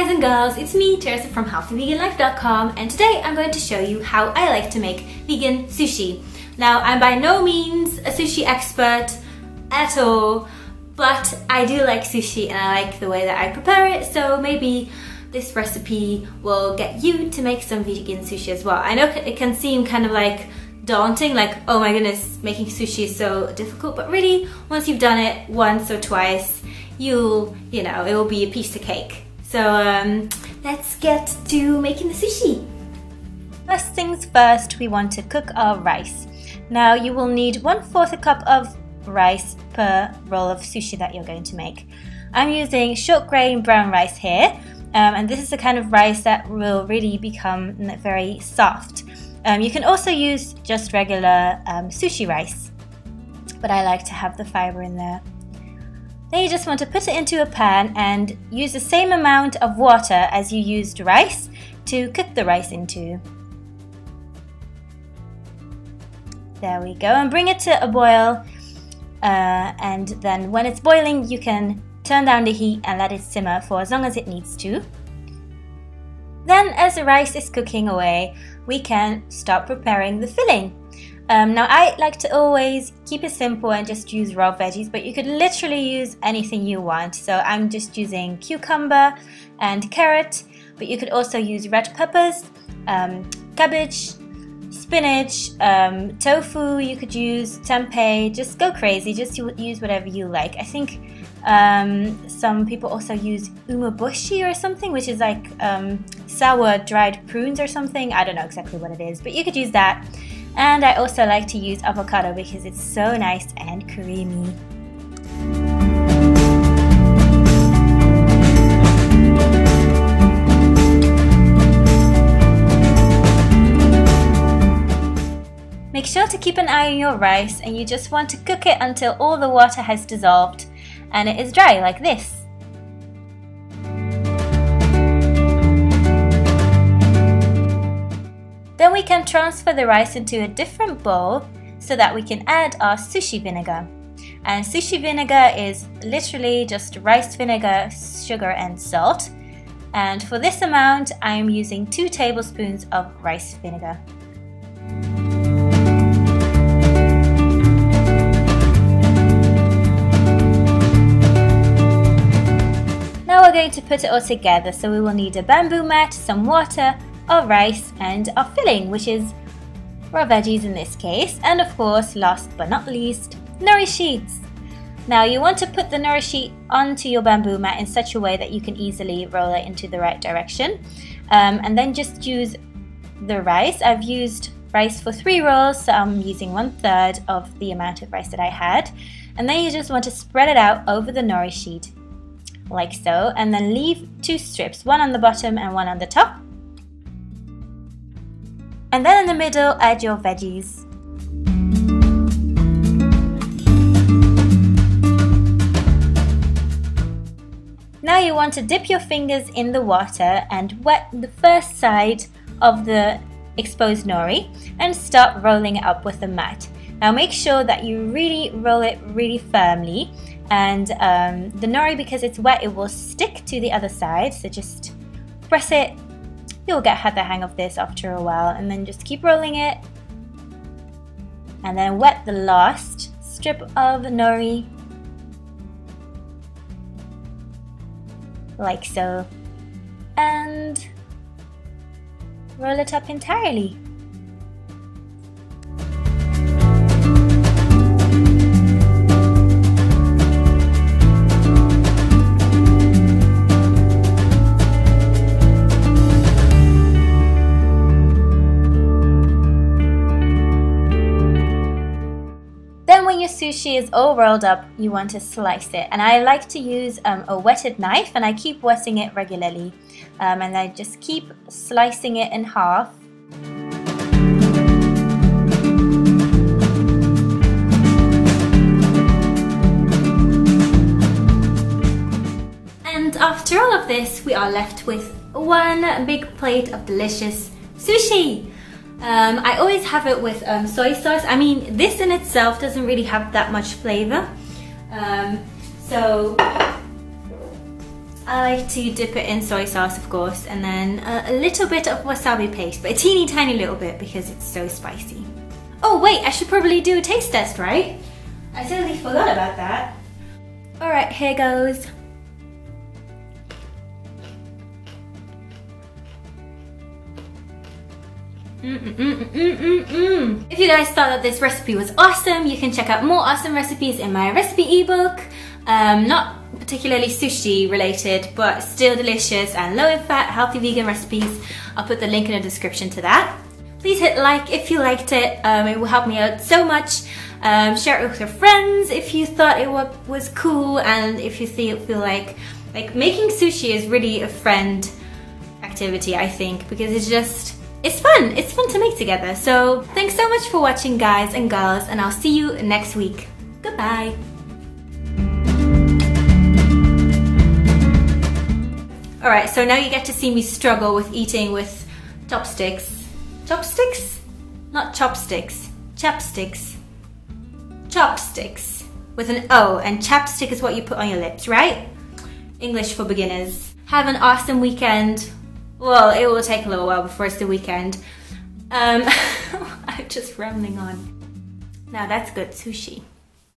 guys and girls, it's me, Teresa from healthyveganlife.com, and today I'm going to show you how I like to make vegan sushi. Now, I'm by no means a sushi expert at all, but I do like sushi and I like the way that I prepare it, so maybe this recipe will get you to make some vegan sushi as well. I know it can seem kind of like daunting, like, oh my goodness, making sushi is so difficult, but really, once you've done it once or twice, it will be a piece of cake. So let's get to making the sushi. First things first, we want to cook our rice. Now you will need 1/4 a cup of rice per roll of sushi that you're going to make. I'm using short grain brown rice here, and this is the kind of rice that will really become very soft. You can also use just regular sushi rice, but I like to have the fiber in there. Then you just want to put it into a pan and use the same amount of water as you used rice to cook the rice into. There we go, and bring it to a boil, and then when it's boiling you can turn down the heat and let it simmer for as long as it needs to. Then as the rice is cooking away, we can start preparing the filling. Now I like to always keep it simple and just use raw veggies, but you could literally use anything you want. So I'm just using cucumber and carrot, but you could also use red peppers, cabbage, spinach, tofu, you could use tempeh, just go crazy, just use whatever you like. I think some people also use umeboshi or something, which is like sour dried prunes or something. I don't know exactly what it is, but you could use that. And I also like to use avocado because it's so nice and creamy. Make sure to keep an eye on your rice, and you just want to cook it until all the water has dissolved and it is dry like this. Then we can transfer the rice into a different bowl so that we can add our sushi vinegar. And sushi vinegar is literally just rice vinegar, sugar and salt. And for this amount, I am using 2 tablespoons of rice vinegar. Now we're going to put it all together, so we will need a bamboo mat, some water, our rice and our filling, which is raw veggies in this case, and of course, last but not least, nori sheets. Now you want to put the nori sheet onto your bamboo mat in such a way that you can easily roll it into the right direction, and then just use the rice. I've used rice for 3 rolls, so I'm using 1/3 of the amount of rice that I had, and then you just want to spread it out over the nori sheet like so, and then leave 2 strips, one on the bottom and one on the top. And then in the middle, add your veggies. Now you want to dip your fingers in the water and wet the first side of the exposed nori and start rolling it up with the mat. Now make sure that you really roll it really firmly, and the nori, because it's wet, it will stick to the other side, so just press it. You'll get the hang of this after a while, and then just keep rolling it and then wet the last strip of nori like so and roll it up entirely. Sushi is all rolled up, you want to slice it, and I like to use a wetted knife, and I keep wetting it regularly, and I just keep slicing it in half. And after all of this, we are left with one big plate of delicious sushi. I always have it with soy sauce. I mean, this in itself doesn't really have that much flavor. So I like to dip it in soy sauce, of course, and then a little bit of wasabi paste, but a teeny tiny little bit because it's so spicy. Oh wait, I should probably do a taste test, right? I totally forgot about that. Alright, here goes. If you guys thought that this recipe was awesome, you can check out more awesome recipes in my recipe ebook. Not particularly sushi related, but still delicious and low in fat, healthy vegan recipes. I'll put the link in the description to that. Please hit like if you liked it. It will help me out so much. Share it with your friends if you thought it was cool, and if you feel like making sushi is really a friend activity, I think, because it's fun. It's fun to make together. So thanks so much for watching, guys and girls, and I'll see you next week. Goodbye. Alright, so now you get to see me struggle with eating with chopsticks. Chopsticks? Not chopsticks. Chapsticks. Chopsticks. With an O, and chapstick is what you put on your lips, right? English for beginners. Have an awesome weekend. Well, it will take a little while before it's the weekend. I'm just rambling on. Now that's good sushi.